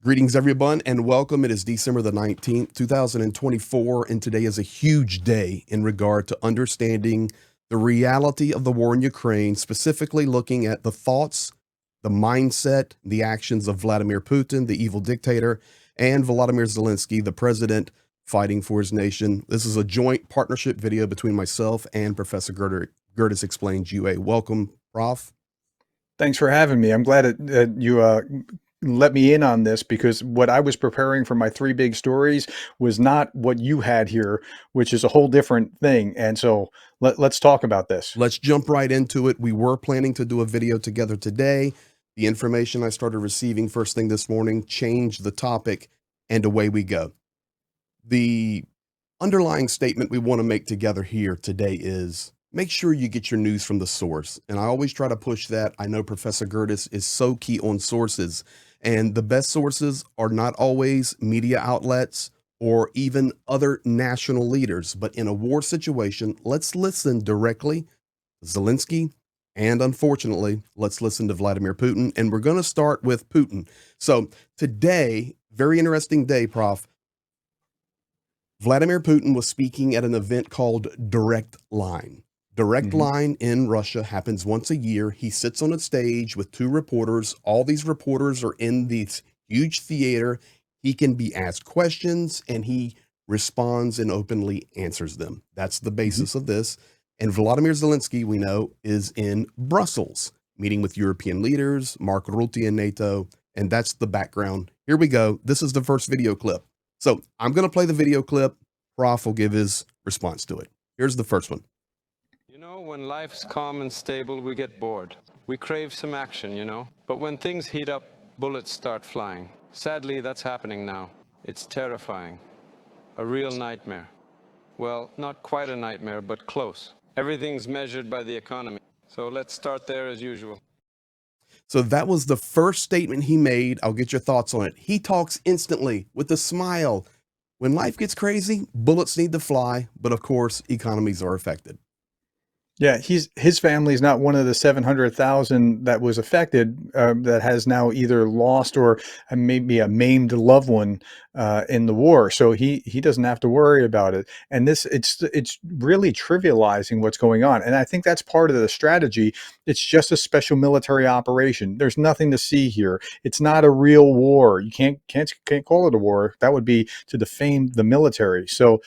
Greetings, everyone, and welcome. It is December the 19th, 2024, and today is a huge day in regard to understanding the reality of the war in Ukraine, specifically looking at the thoughts, the mindset, the actions of Vladimir Putin, the evil dictator, and Volodymyr Zelensky, the president fighting for his nation. This is a joint partnership video between myself and Professor Gertis Explains UA. Welcome, Prof. Thanks for having me. I'm glad that you let me in on this, because what I was preparing for my three big stories was not what you had here, which is a whole different thing. And so let's talk about this. Let's jump right into it. We were planning to do a video together today. The information I started receiving first thing this morning changed the topic, and away we go. The underlying statement we want to make together here today is make sure you get your news from the source. And I always try to push that. I know Professor Gertis is so key on sources, and the best sources are not always media outlets or even other national leaders. But in a war situation, let's listen directly to Zelensky, and unfortunately, let's listen to Vladimir Putin. And we're going to start with Putin. So today, very interesting day, Prof. Vladimir Putin was speaking at an event called Direct Line. Direct Line in Russia happens once a year. He sits on a stage with two reporters. All these reporters are in this huge theater. He can be asked questions, and he responds and openly answers them. That's the basis of this. And Volodymyr Zelensky, we know, is in Brussels, meeting with European leaders, Mark Rutte in NATO, and that's the background. Here we go. This is the first video clip. So I'm going to play the video clip. Prof will give his response to it. Here's the first one. You know, when life's calm and stable, we get bored. We crave some action, you know. But when things heat up, bullets start flying. Sadly, that's happening now. It's terrifying. A real nightmare. Well, not quite a nightmare, but close. Everything's measured by the economy. So let's start there as usual. So that was the first statement he made. I'll get your thoughts on it. He talks instantly with a smile. When life gets crazy, bullets need to fly, but of course, economies are affected. Yeah, his family is not one of the 700,000 that was affected, that has now either lost or maybe a maimed loved one in the war. So he doesn't have to worry about it. And it's really trivializing what's going on. And I think that's part of the strategy. It's just a special military operation. There's nothing to see here. It's not a real war. You can't call it a war. That would be to defame the military. So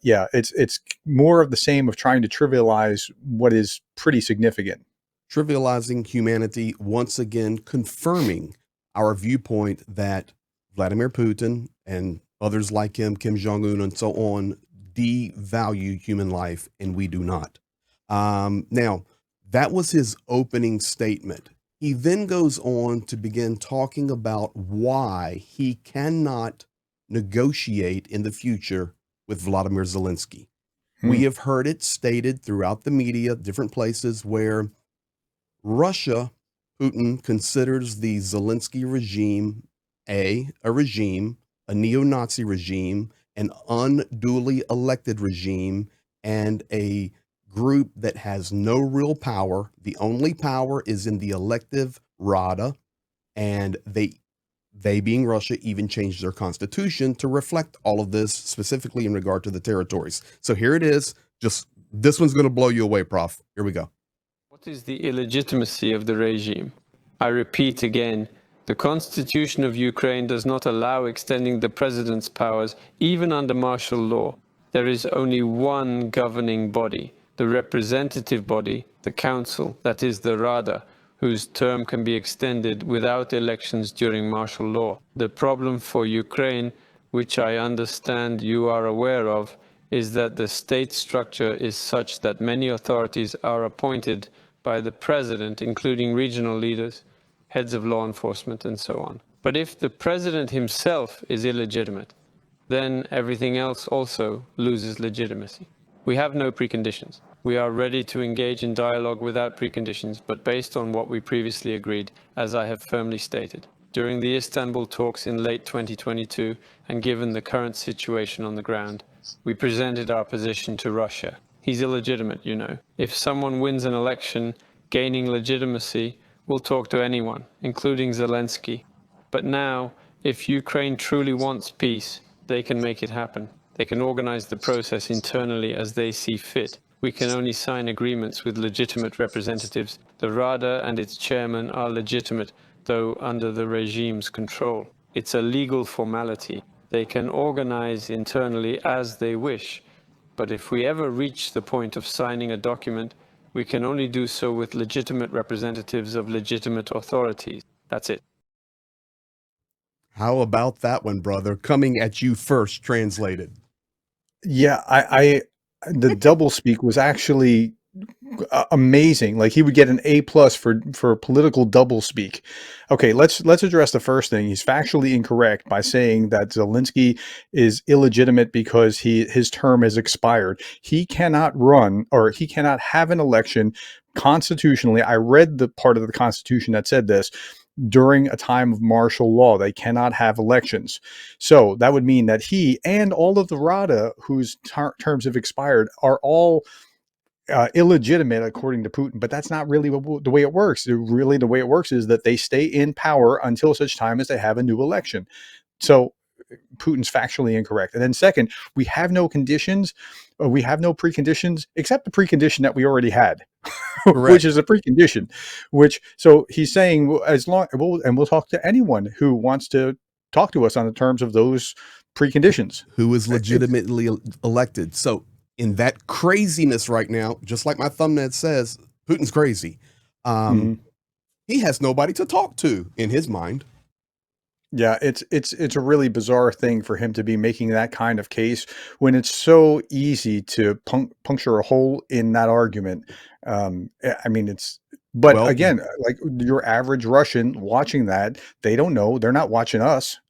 yeah, it's more of the same of trying to trivialize what is pretty significant. Trivializing humanity, once again confirming our viewpoint that Vladimir Putin and others like him, Kim Jong-un and so on, devalue human life, and we do not. Now, that was his opening statement. He then goes on to begin talking about why he cannot negotiate in the future with Vladimir Zelensky. We have heard it stated throughout the media, different places, where Russia, Putin, considers the Zelensky regime a regime, a neo-Nazi regime, an unduly elected regime, and a group that has no real power. The only power is in the elective Rada, and they being Russia, even changed their constitution to reflect all of this, specifically in regard to the territories. So here it is. Just this one's going to blow you away, Prof. Here we go. What is the illegitimacy of the regime? I repeat again, the Constitution of Ukraine does not allow extending the president's powers, even under martial law. There is only one governing body, the representative body, the council, that is the Rada, whose term can be extended without elections during martial law. The problem for Ukraine, which I understand you are aware of, is that the state structure is such that many authorities are appointed by the president, including regional leaders, heads of law enforcement, and so on. But if the president himself is illegitimate, then everything else also loses legitimacy. We have no preconditions. We are ready to engage in dialogue without preconditions, but based on what we previously agreed, as I have firmly stated. During the Istanbul talks in late 2022, and given the current situation on the ground, we presented our position to Russia. He's illegitimate, you know. If someone wins an election, gaining legitimacy, we'll talk to anyone, including Zelensky. But now, If Ukraine truly wants peace, they can make it happen. They can organize the process internally as they see fit. We can only sign agreements with legitimate representatives. The Rada and its chairman are legitimate, though under the regime's control. It's a legal formality. They can organize internally as they wish. But if we ever reach the point of signing a document, we can only do so with legitimate representatives of legitimate authorities. That's it. How about that one, brother? Coming at you first, translated. Yeah, the double speak was actually amazing. Like he would get an A+ for political double speak. Okay, let's address the first thing. He's factually incorrect by saying that Zelensky is illegitimate because his term has expired. He cannot run, or he cannot have an election constitutionally. I read the part of the Constitution that said this. During a time of martial law, they cannot have elections. So that would mean that he and all of the Rada whose terms have expired are all illegitimate according to Putin. But that's not really the way it works. Really, the way it works is that they stay in power until such time as they have a new election. So Putin's factually incorrect. And then second, we have no conditions, we have no preconditions except the precondition that we already had, which is a precondition. Which, so he's saying, as long, and we'll talk to anyone who wants to talk to us on the terms of those preconditions. Who is legitimately elected. So in that craziness right now, just like my thumbnail says, Putin's crazy. He has nobody to talk to in his mind. Yeah, it's a really bizarre thing for him to be making that kind of case when it's so easy to puncture a hole in that argument. I mean, but Well, again, like your average Russian watching that, they don't know. They're not watching us.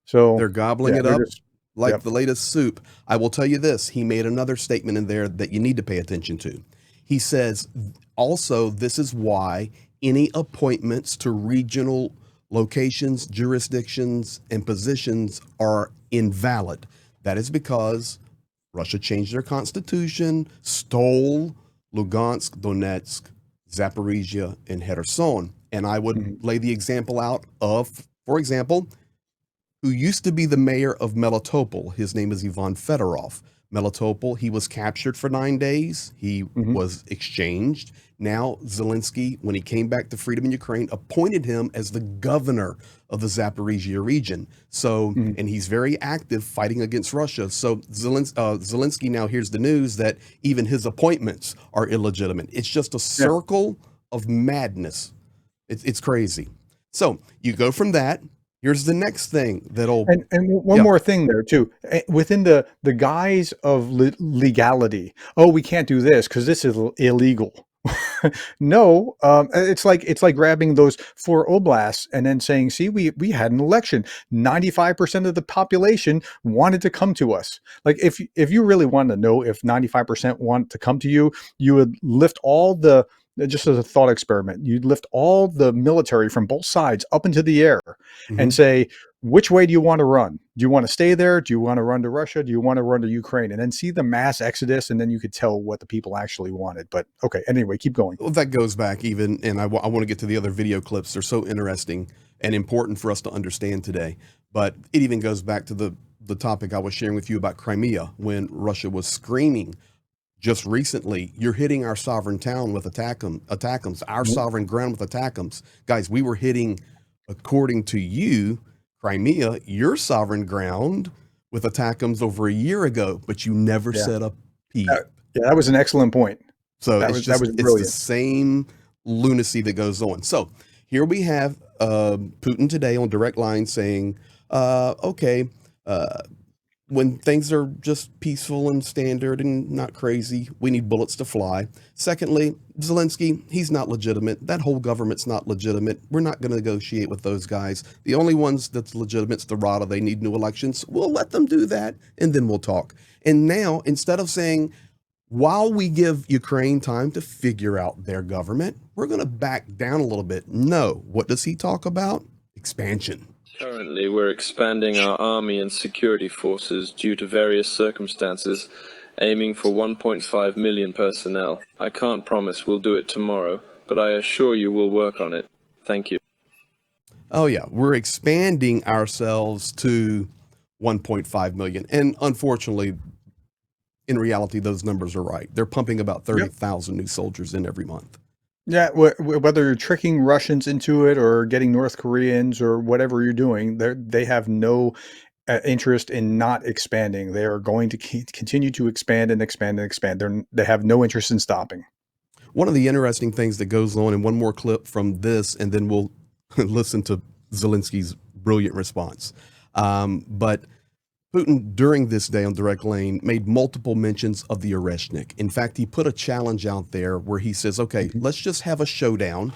So they're gobbling yeah, it up just, like yep. the latest soup. I will tell you this. He made another statement in there that you need to pay attention to. He says, also, this is why any appointments to regional locations, jurisdictions, and positions are invalid. That is because Russia changed their constitution, stole Lugansk, Donetsk, Zaporizhia, and Kherson. And I would lay the example out of, for example, who used to be the mayor of Melitopol. His name is Ivan Fedorov. Melitopol, he was captured for 9 days. He was exchanged. Now, Zelensky, when he came back to freedom in Ukraine, appointed him as the governor of the Zaporizhia region. So, and he's very active fighting against Russia. So Zelensky now hears the news that even his appointments are illegitimate. It's just a circle of madness. It's crazy. So you go from that. Here's the next thing that'll... And one more thing there too, within the guise of legality. Oh, we can't do this because this is illegal. No, it's like grabbing those 4 oblasts and then saying, see, we had an election. 95% of the population wanted to come to us. Like if you really want to know if 95% want to come to you, you would lift all the, just as a thought experiment, you'd lift all the military from both sides up into the air and say, which way do you want to run? Do you want to stay there? Do you want to run to Russia? Do you want to run to Ukraine? And then see the mass exodus, and then you could tell what the people actually wanted. But okay, anyway, keep going. Well, that goes back even, and I want to get to the other video clips. They're so interesting and important for us to understand today. But it even goes back to the topic I was sharing with you about Crimea, when Russia was screaming just recently, you're hitting our sovereign town with attackums, our sovereign ground with attackums. Guys, we were hitting, according to you, Crimea, your sovereign ground, with attackums over a year ago, but you never set up peep. Yeah, that was an excellent point. So that was brilliant. It's the same lunacy that goes on. So here we have Putin today on Direct Line saying, when things are just peaceful and standard and not crazy, we need bullets to fly. Secondly, Zelensky, he's not legitimate. That whole government's not legitimate. We're not going to negotiate with those guys. The only ones that's legitimate is the Rada. They need new elections. We'll let them do that, and then we'll talk. And now, instead of saying, while we give Ukraine time to figure out their government, we're going to back down a little bit. No. What does he talk about? Expansion. Currently, we're expanding our army and security forces due to various circumstances, aiming for 1.5 million personnel. I can't promise we'll do it tomorrow, but I assure you we'll work on it. Thank you. Oh yeah, we're expanding ourselves to 1.5 million, and unfortunately, in reality, those numbers are right. They're pumping about Yep. 30,000 new soldiers in every month. Yeah, whether you're tricking Russians into it or getting North Koreans or whatever you're doing, they have no interest in not expanding. They are going to continue to expand and expand and expand. They have no interest in stopping. One of the interesting things that goes on, and one more clip from this, and then we'll listen to Zelensky's brilliant response. But Putin, during this day on Direct Lane, made multiple mentions of the Oreshnik. In fact, he put a challenge out there where he says, okay, Mhm. let's just have a showdown.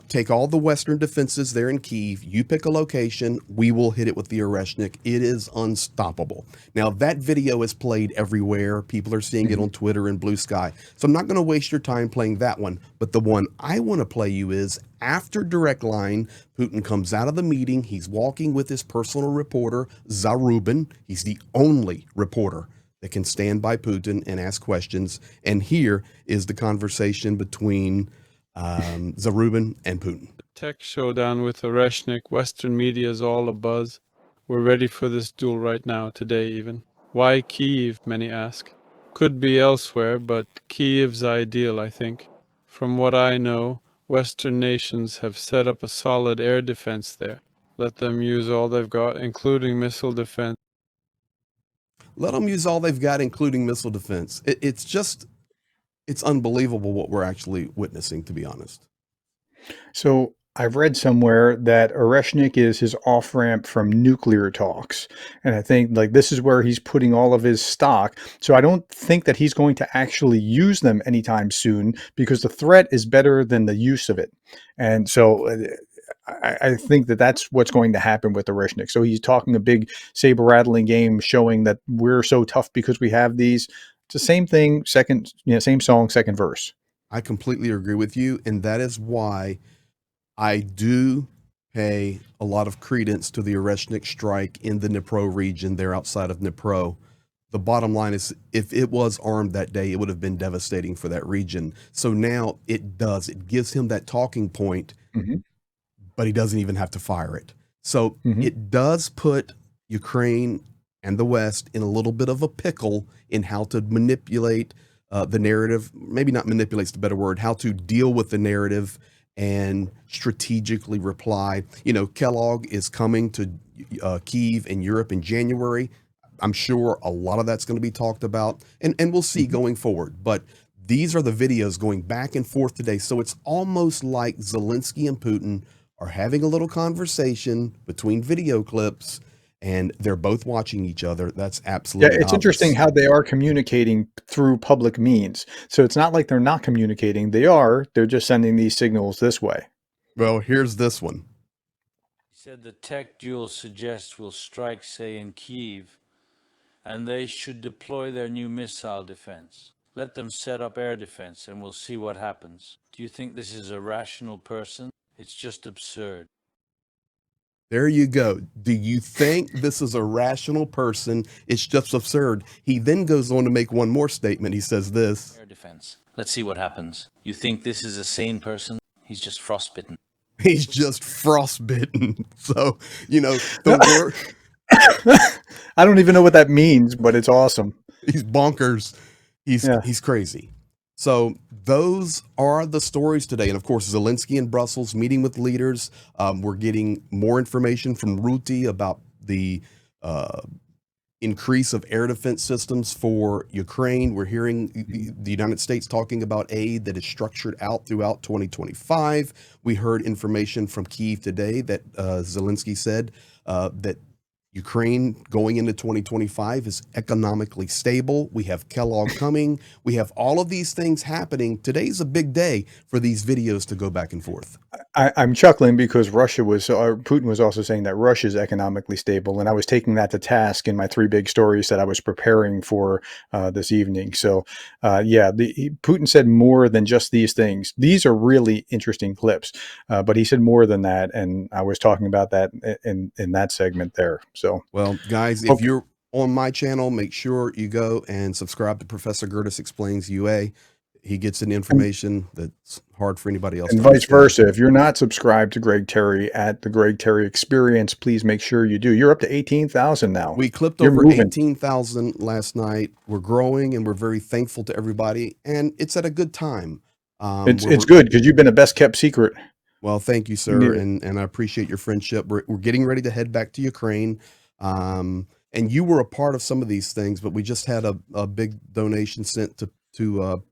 Take all the Western defenses there in Kyiv. You pick a location. We will hit it with the Oreshnik. It is unstoppable. Now, that video is played everywhere. People are seeing it Mhm. on Twitter and Blue Sky. So I'm not going to waste your time playing that one. But the one I want to play you is after Direct Line, Putin comes out of the meeting. He's walking with his personal reporter, Zarubin. He's the only reporter that can stand by Putin and ask questions. And here is the conversation between Zarubin and Putin. Tech showdown with Oreshnik. Western media is all abuzz. We're ready for this duel right now, today even. Why Kyiv, many ask. Could be elsewhere, but Kyiv's ideal, I think. From what I know, Western nations have set up a solid air defense there. Let them use all they've got, including missile defense. Let them use all they've got, including missile defense. It's unbelievable what we're actually witnessing, to be honest. So I've read somewhere that Oreshnik is his off ramp from nuclear talks. And I think like this is where he's putting all of his stock. So I don't think that he's going to actually use them anytime soon because the threat is better than the use of it. And so I think that that's what's going to happen with Oreshnik. So he's talking a big saber rattling game showing that we're so tough because we have these. It's the same thing, second, same song, second verse. I completely agree with you. And that is why I do pay a lot of credence to the Oreshnik strike in the Dnipro region there outside of Dnipro. The bottom line is if it was armed that day, it would have been devastating for that region. So now it does. It gives him that talking point, Hmm. but he doesn't even have to fire it. So Hmm. it does put Ukraine and the West in a little bit of a pickle in how to manipulate the narrative. Maybe not manipulate's the better word, how to deal with the narrative and strategically reply. You know, Kellogg is coming to Kyiv in Europe in January. I'm sure a lot of that's going to be talked about, and we'll see Hmm. going forward. But these are the videos going back and forth today. So it's almost like Zelensky and Putin are having a little conversation between video clips and they're both watching each other. That's Yeah, absolutely it's interesting obvious. how they are communicating through public means. So it's not like they're not communicating. They are. They're just sending these signals this way. Well, here's this one. He said the tech duel suggests we'll strike, say, in Kyiv, and they should deploy their new missile defense. Let them set up air defense, and we'll see what happens. Do you think this is a rational person? It's just absurd. There you go. Do you think this is a rational person? It's just absurd. He then goes on to make one more statement. He says this. Air defense. Let's see what happens. You think this is a sane person? He's just frostbitten. He's just frostbitten. So, you know, the word I don't even know what that means, but it's awesome. he's bonkers. Yeah. He's crazy. So those are the stories today, and of course Zelensky in Brussels meeting with leaders. We're getting more information from Ruti about the uh, increase of air defense systems for Ukraine. We're hearing the United States talking about aid that is structured out throughout 2025. We heard information from Kyiv today that Zelensky said that Ukraine going into 2025 is economically stable. We have Kellogg coming. We have all of these things happening. Today's a big day for these videos to go back and forth. I'm chuckling because Putin was also saying that Russia is economically stable, and I was taking that to task in my three big stories that I was preparing for this evening. So, yeah, Putin said more than just these things. These are really interesting clips, but he said more than that, and I was talking about that in that segment there. So, Well, guys, if okay. you're on my channel, make sure you go and subscribe to Professor Gertis Explains UA. He gets an information that's hard for anybody else And to vice understand. versa. If you're not subscribed to Greg Terry at the Greg Terry Experience, please make sure you do. You're up to 18,000 now. We clipped You're over moving. 18,000 last night. We're growing, and we're very thankful to everybody. And it's at a good time. It's good because you've been a best kept secret. Well, thank you, sir, Yeah. and I appreciate your friendship. We're getting ready to head back to Ukraine, and you were a part of some of these things, but we just had a big donation sent to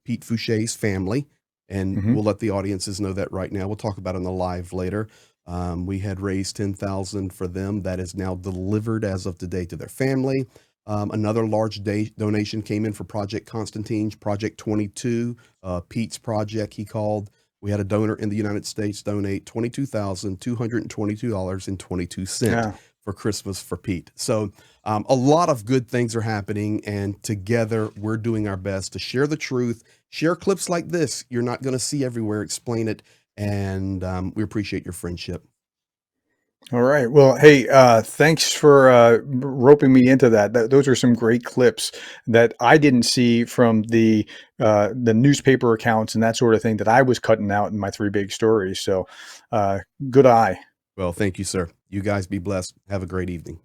Pete Fouché's family, and Mhm. we'll let the audiences know that right now. We'll talk about it in the live later. We had raised 10,000 for them. That is now delivered as of today to their family. Another large donation came in for Project Konstantin's Project 22, Pete's project, he called. We had a donor in the United States donate $22,222.22 Yeah. for Christmas for Pete. So a lot of good things are happening, and together we're doing our best to share the truth, share clips like this you're not going to see everywhere, explain it, and we appreciate your friendship. All right. Well, hey, thanks for roping me into that. Those are some great clips that I didn't see from the newspaper accounts and that sort of thing that I was cutting out in my three big stories. So, good eye. Well, thank you, sir. You guys be blessed. Have a great evening.